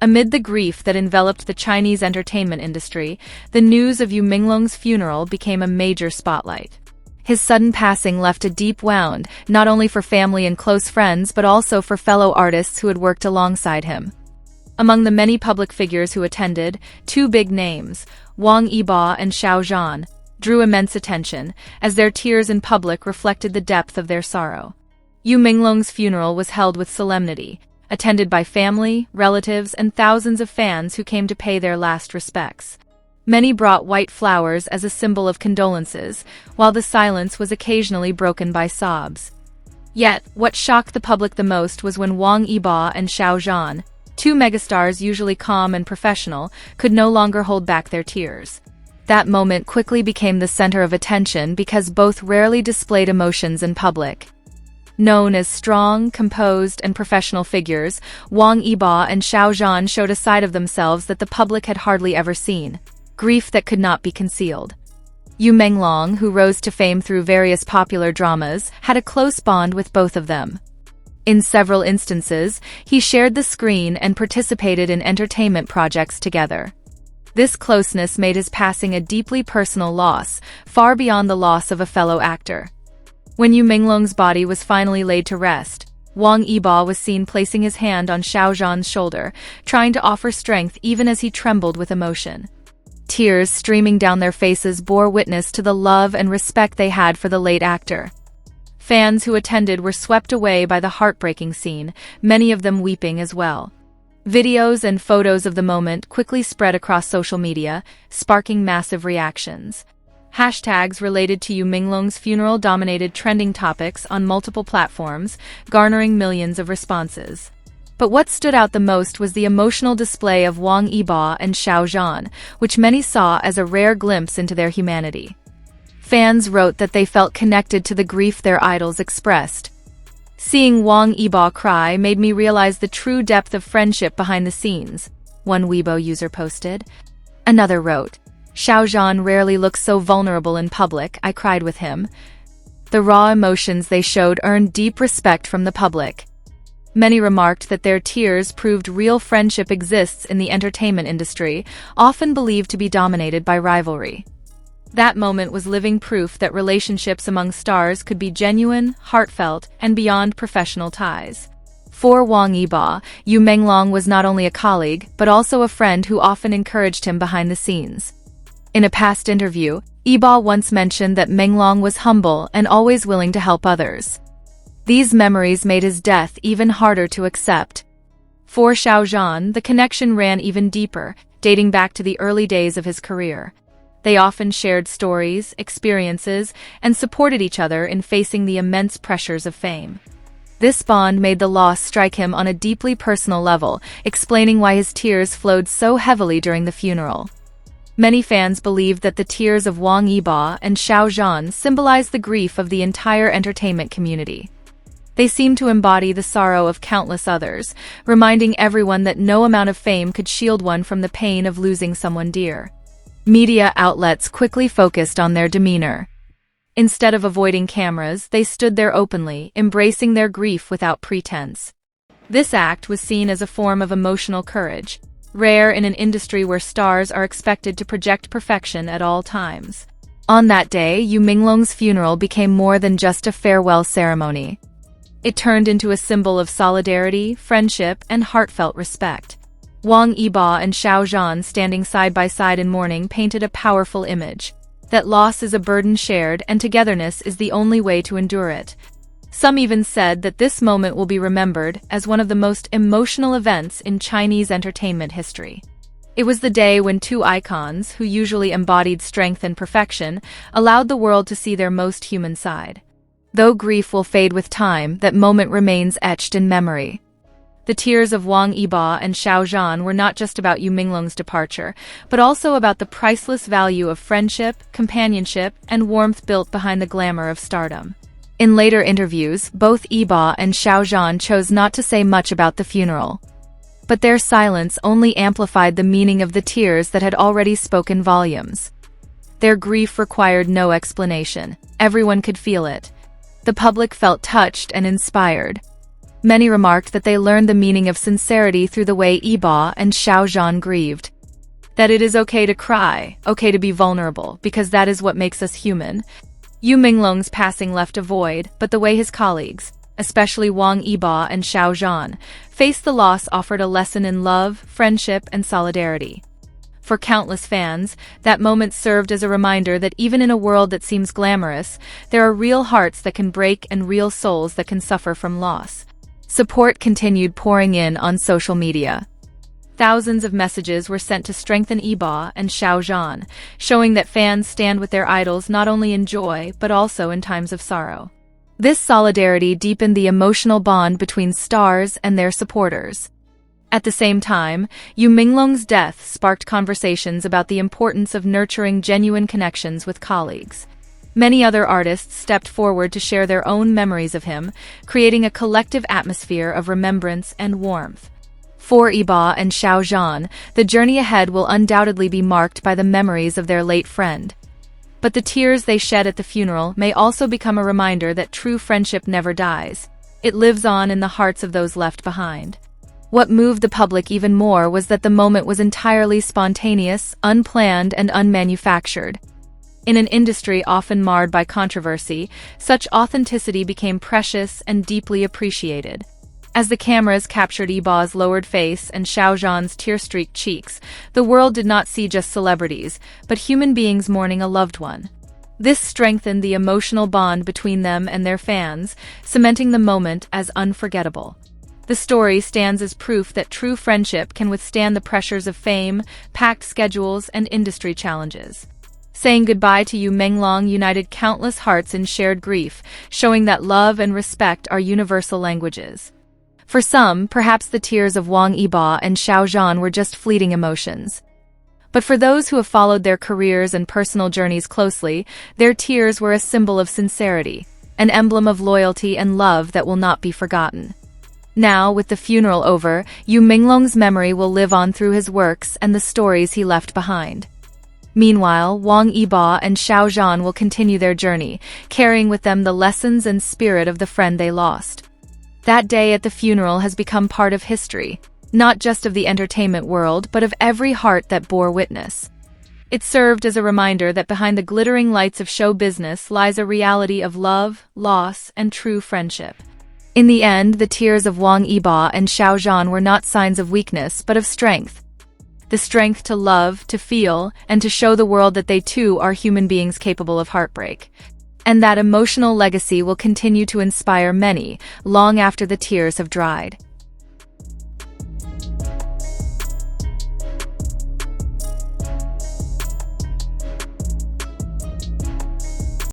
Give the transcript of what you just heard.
Amid the grief that enveloped the Chinese entertainment industry, the news of Yu Menglong's funeral became a major spotlight. His sudden passing left a deep wound, not only for family and close friends but also for fellow artists who had worked alongside him. Among the many public figures who attended, two big names, Wang Yibo and Xiao Zhan, drew immense attention, as their tears in public reflected the depth of their sorrow. Yu Menglong's funeral was held with solemnity, attended by family, relatives, and thousands of fans who came to pay their last respects. Many brought white flowers as a symbol of condolences, while the silence was occasionally broken by sobs. Yet, what shocked the public the most was when Wang Yibo and Xiao Zhan, two megastars usually calm and professional, could no longer hold back their tears. That moment quickly became the center of attention because both rarely displayed emotions in public. Known as strong, composed, and professional figures, Wang Yibo and Xiao Zhan showed a side of themselves that the public had hardly ever seen. Grief that could not be concealed. Yu Menglong, who rose to fame through various popular dramas, had a close bond with both of them. In several instances, he shared the screen and participated in entertainment projects together. This closeness made his passing a deeply personal loss, far beyond the loss of a fellow actor. When Yu Menglong's body was finally laid to rest, Wang Yibo was seen placing his hand on Xiao Zhan's shoulder, trying to offer strength even as he trembled with emotion. Tears streaming down their faces bore witness to the love and respect they had for the late actor. Fans who attended were swept away by the heartbreaking scene, many of them weeping as well. Videos and photos of the moment quickly spread across social media, sparking massive reactions. Hashtags related to Yu Menglong's funeral dominated trending topics on multiple platforms, garnering millions of responses. But what stood out the most was the emotional display of Wang Yibo and Xiao Zhan, which many saw as a rare glimpse into their humanity. Fans wrote that they felt connected to the grief their idols expressed. "Seeing Wang Yibo cry made me realize the true depth of friendship behind the scenes," one Weibo user posted. Another wrote, "Xiao Zhan rarely looks so vulnerable in public, I cried with him." The raw emotions they showed earned deep respect from the public. Many remarked that their tears proved real friendship exists in the entertainment industry, often believed to be dominated by rivalry. That moment was living proof that relationships among stars could be genuine, heartfelt, and beyond professional ties. For Wang Yibo, Yu Menglong was not only a colleague, but also a friend who often encouraged him behind the scenes. In a past interview, Yibo once mentioned that Menglong was humble and always willing to help others. These memories made his death even harder to accept. For Xiao Zhan, the connection ran even deeper, dating back to the early days of his career. They often shared stories, experiences, and supported each other in facing the immense pressures of fame. This bond made the loss strike him on a deeply personal level, explaining why his tears flowed so heavily during the funeral. Many fans believed that the tears of Wang Yibo and Xiao Zhan symbolized the grief of the entire entertainment community. They seemed to embody the sorrow of countless others, reminding everyone that no amount of fame could shield one from the pain of losing someone dear. Media outlets quickly focused on their demeanor. Instead of avoiding cameras, they stood there openly, embracing their grief without pretense. This act was seen as a form of emotional courage, rare in an industry where stars are expected to project perfection at all times. On that day, Yu Menglong's funeral became more than just a farewell ceremony. It turned into a symbol of solidarity, friendship, and heartfelt respect. Wang Yibo and Xiao Zhan standing side by side in mourning painted a powerful image. That loss is a burden shared and togetherness is the only way to endure it. Some even said that this moment will be remembered as one of the most emotional events in Chinese entertainment history. It was the day when two icons, who usually embodied strength and perfection, allowed the world to see their most human side. Though grief will fade with time, that moment remains etched in memory. The tears of Wang Yibo and Xiao Zhan were not just about Yu Menglong's departure, but also about the priceless value of friendship, companionship, and warmth built behind the glamour of stardom. In later interviews, both Yibo and Xiao Zhan chose not to say much about the funeral. But their silence only amplified the meaning of the tears that had already spoken volumes. Their grief required no explanation. Everyone could feel it. The public felt touched and inspired. Many remarked that they learned the meaning of sincerity through the way Yibo and Xiao Zhan grieved. That it is okay to cry, okay to be vulnerable, because that is what makes us human. Yu Menglong's passing left a void, but the way his colleagues, especially Wang Yibo and Xiao Zhan, faced the loss offered a lesson in love, friendship, and solidarity. For countless fans, that moment served as a reminder that even in a world that seems glamorous, there are real hearts that can break and real souls that can suffer from loss. Support continued pouring in on social media. Thousands of messages were sent to strengthen Yibo and Xiao Zhan, showing that fans stand with their idols not only in joy but also in times of sorrow. This solidarity deepened the emotional bond between stars and their supporters. At the same time, Yu Menglong's death sparked conversations about the importance of nurturing genuine connections with colleagues. Many other artists stepped forward to share their own memories of him, creating a collective atmosphere of remembrance and warmth. For Yibo and Xiao Zhan, the journey ahead will undoubtedly be marked by the memories of their late friend. But the tears they shed at the funeral may also become a reminder that true friendship never dies. It lives on in the hearts of those left behind. What moved the public even more was that the moment was entirely spontaneous, unplanned, and unmanufactured. In an industry often marred by controversy, such authenticity became precious and deeply appreciated. As the cameras captured Yibo's lowered face and Xiao Zhan's tear-streaked cheeks, the world did not see just celebrities, but human beings mourning a loved one. This strengthened the emotional bond between them and their fans, cementing the moment as unforgettable. The story stands as proof that true friendship can withstand the pressures of fame, packed schedules, and industry challenges. Saying goodbye to Yu Menglong united countless hearts in shared grief, showing that love and respect are universal languages. For some, perhaps the tears of Wang Yibo and Xiao Zhan were just fleeting emotions. But for those who have followed their careers and personal journeys closely, their tears were a symbol of sincerity, an emblem of loyalty and love that will not be forgotten. Now, with the funeral over, Yu Menglong's memory will live on through his works and the stories he left behind. Meanwhile, Wang Yibo and Xiao Zhan will continue their journey, carrying with them the lessons and spirit of the friend they lost. That day at the funeral has become part of history, not just of the entertainment world but of every heart that bore witness. It served as a reminder that behind the glittering lights of show business lies a reality of love, loss, and true friendship. In the end, the tears of Wang Yibo and Xiao Zhan were not signs of weakness, but of strength. The strength to love, to feel, and to show the world that they too are human beings capable of heartbreak. And that emotional legacy will continue to inspire many, long after the tears have dried.